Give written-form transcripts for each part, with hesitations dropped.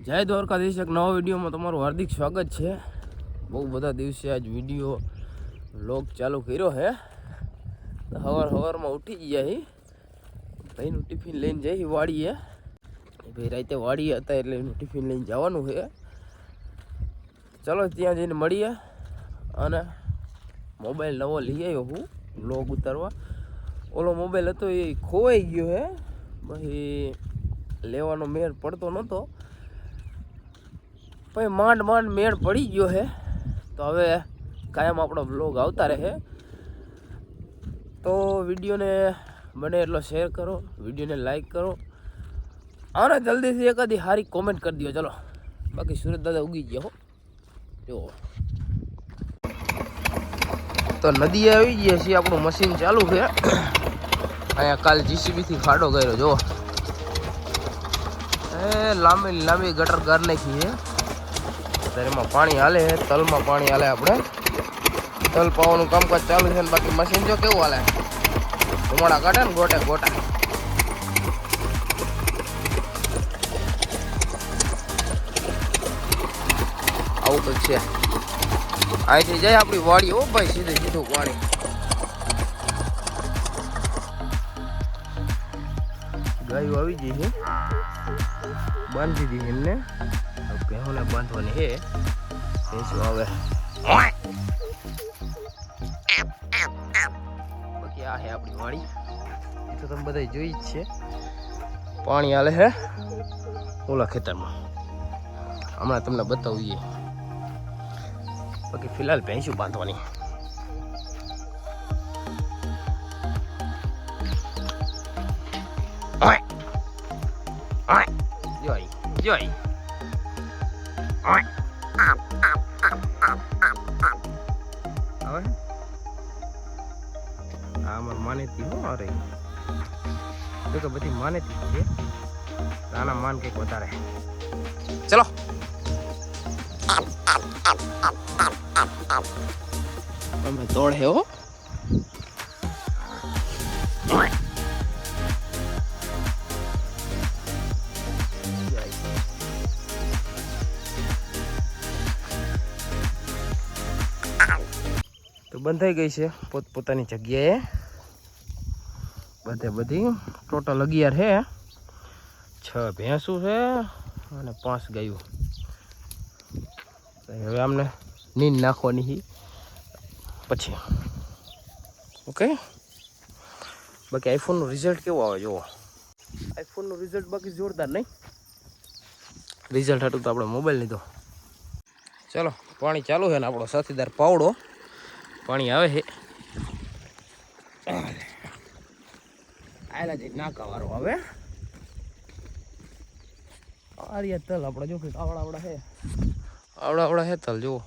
જય દ્વારકાધીશ, એક નવા વિડીયોમાં તમારું હાર્દિક સ્વાગત છે। બહુ બધા દિવસે આજ વિડીયો વ્લોગ ચાલુ કર્યો છે। સવારમાં ઉઠી ગયા હી, ભાઈનું ટિફિન લઈને જઈ વાડીએ। ભાઈ રાતે વાડીએ હતા એટલે એનું ટિફિન લઈને જવાનું છે। ચાલો ત્યાં જઈને મળીએ। અને મોબાઈલ નવો લઈ આવ્યો હું વ્લોગ ઉતારવા। ઓલો મોબાઈલ હતો એ ખોવાઈ ગયો છે, પછી લેવાનો મેળ પડતો નહોતો, પછી માંડ મેળ પડી ગયો છે। તો હવે કાયમ આપણો બ્લોગ આવતા રહે, તો વિડીયોને બને એટલો શેર કરો, વિડીયોને લાઈક કરો અને જલ્દીથી એકાદી સારી કોમેન્ટ કરી દો। ચલો, બાકી સુરત દાદા ઉગી ગયા હો। જો તો નદીએ આવી ગયા છીએ, આપણું મશીન ચાલુ છે। અહીંયા કાલ જીસીબીથી ખાડો કર્યો, જો લાંબી ગટર ગાર નાખી છે। ત્યારે એમાં પાણી હાલે છે, તલમાં પાણી હાલે। આપણે તલ પાવાનું કામકાજ ચાલુ છે, બાકી મશીન જો કેવું હાલે, ધુમાડા કાઢે ને ગોટા આવું તો છે। અહીંથી જાય આપણી વાડી, હો ભાઈ, સીધું પાણી। ગાયો આવી ગઈ છે, બાંધી દીધી એમને। ભેહોને બાંધવાની છે, ભેંસો આવે। બાકી આ છે આપણી વાડી, એ તો તમે બધા જોઈ જ છે। પાણી હાલે છે ઓલા ખેતરમાં, હમણાં તમને બતાવીએ। બાકી ફિલહાલ ભેંસો બાંધવાની। જોઈ અમાર માનેતી હો, અરે તો કે બધી માનેતી છે, નાના માન કંઈક વધારે। ચલો અમે દોડ હે હો। તો બંધાઈ ગઈ છે પોતપોતાની જગ્યાએ, બધી ટોટલ 11 છે। 6 ભેંસું છે અને 5 ગાયું। હવે આમને નીંદ નાખવાની પછી, ઓકે। બાકી આઈફોનનું રિઝલ્ટ કેવું આવે જુઓ, આઈફોનનું રિઝલ્ટ બાકી જોરદાર નહીં? રિઝલ્ટ હતું તો આપણે મોબાઈલ લીધો। ચલો, પાણી ચાલુ છે ને આપણો સાથીદાર પાવડો પાણી આવે છે। આયલા જઈ નાકા વાળો હવે આરિયા તલ આપણે જો કે આવડા છે તલ। જુઓ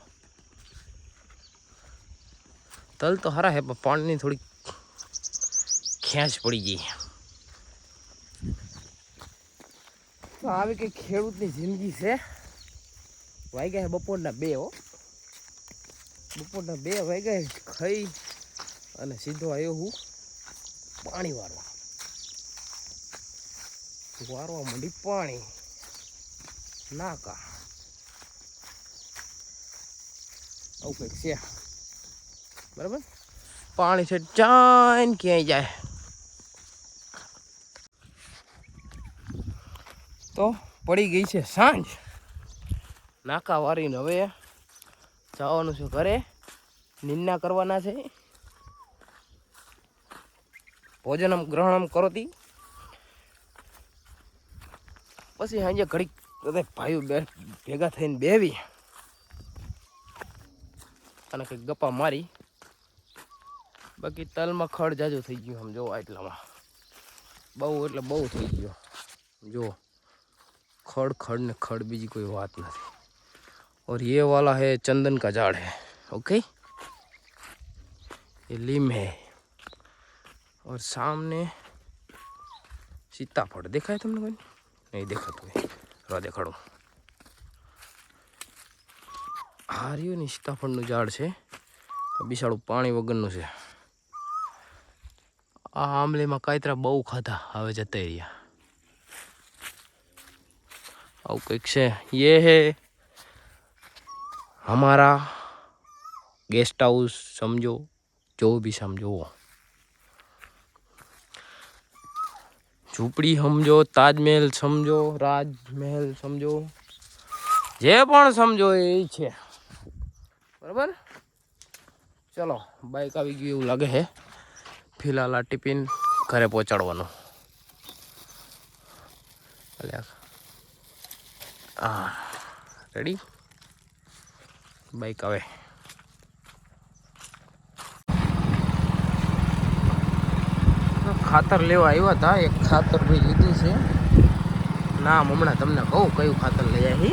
તલ તો હારા છે, પણ પાણીની થોડી ખેંચ પડી ગઈ। તો આવી કંઈક ખેડૂતની જિંદગી છે। વાગ્યા છે બપોરના 2 હો, બપોરના 2 વાગ્યા ખાઈ અને સીધો આવ્યો હું પાણી વારવા માંડી પાણી નાકા। આવું કંઈક છે, બરાબર। પાણી છે ચાન ક્યાંય જાય તો પડી ગઈ છે સાંજ, નાકા વારીને હવે જવાનું છે ઘરે, નિંદા કરવાના છે। ભોજનમ ગ્રહણમ કરોતી, પછી સાંજે ઘડીક બધા ભાઈઓ ભેગા થઈને બેવી અને કંઈક ગપ્પા મારી। બાકી તલમાં ખડ જાજુ થઈ ગયું, આમ જોવા એટલામાં બહુ એટલે બહુ થઈ ગયો। જો खड़ ने खड़, बीजी कोई बात नहीं। और ये वाला है चंदन का झाड़ है, ओके। ये लीम है और सामने सीताफल देखा है तुमने? कोई नहीं देखा तो रा देखाड़ो। हारियो नहीं सीताफल झाड़ है, बिशाड़ू पानी वगरनु है। आ आमले में कायतरा बहु खाधा, हवे जता रह्या। और કંઈક છે ये है हमारा गेस्ट हाउस, समझो जो भी समझो, झूपड़ी समझो, ताजमहल समझो, राजमहल समझो, जे पण समझो એ છે બરાબર. ચલો બાઈક આવી ગયું એવું લાગે છે. ફિલહાલ આ ટિફિન ઘરે પહોંચાડવાનું. હા રેડી, બાઈક આવે. ખાતર લેવા આવ્યા હતા, એક ખાતર ભાઈ લીધું છે. નામ હમણાં તમને કહું કયું ખાતર લઈ આવી.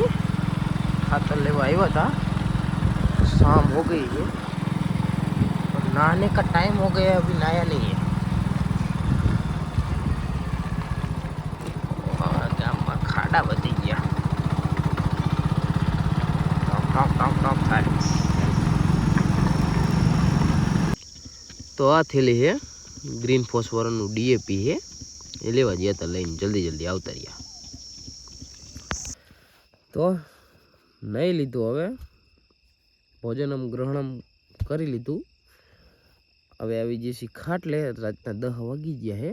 खातर लेवा आया था, शाम हो गई है और नहाने का टाइम हो गया, अभी नहाया नहीं है. गाम में खाड़ा बधी गया, तो आ थैली है ग्रीन फॉस्फोरस DAP है, ये लेवा गया था लईने जल्दी जल्दी आवता रह्या. तो नहीं लीधु, हवे भोजनम ग्रहणम करी लीधु. हवे आवी जैसी खाटले रातना 10 वागी गया है,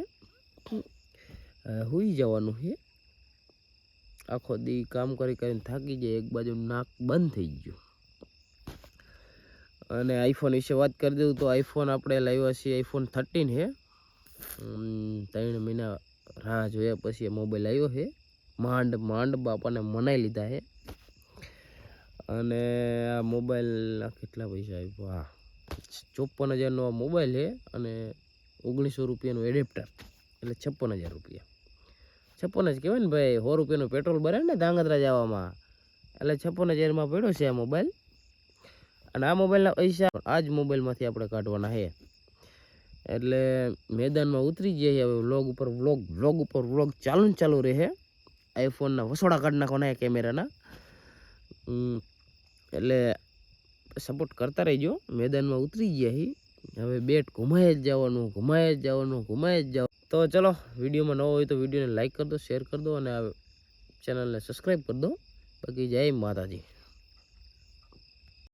हुई जवानुं है. आखो दी काम करी करीने थाकी जाए, एक बाजू नाक बंद थई गयुं. अने आईफोन विषे वात कर दूं तो आईफोन आपणे लाव्या छे, आईफोन 13 है. 3 महीना राह जोया पछी मोबाइल आव्यो है. मांड मांड बापाने मनाई लीधा है. अने आ मोबाइल केटला पैसा आप्या, हाँ 54,000 नो मोबाइल है अने 1900 रुपया एडेप्टर, एटले 56,000 रुपया. 56 कहेवाय ने भाई, 100 रुपया पेट्रोल भरे ने धांगध्रा जवामां, एटले 56,000 में पड्यो छे आ मोबाइल. अने आ मोबाइलना पैसा आज मोबाइलमांथी आपणे काढवाना है. एटले मैदान में उतरी गया. हवे व्लॉग उपर व्लॉग चालू रहे. आईफोन ना वसोड़ा काढ नाखवाना कैमराना, एटले सपोर्ट करता रहीजो. मैदान में उतरी गया ही, हवे बेट घुमाए ज जाओ. तो चलो वीडियो में नवो होय तो वीडियो ने लाइक कर दो, शेर कर दो, और चैनल ने सब्सक्राइब कर दो. बाकी जय माताजी.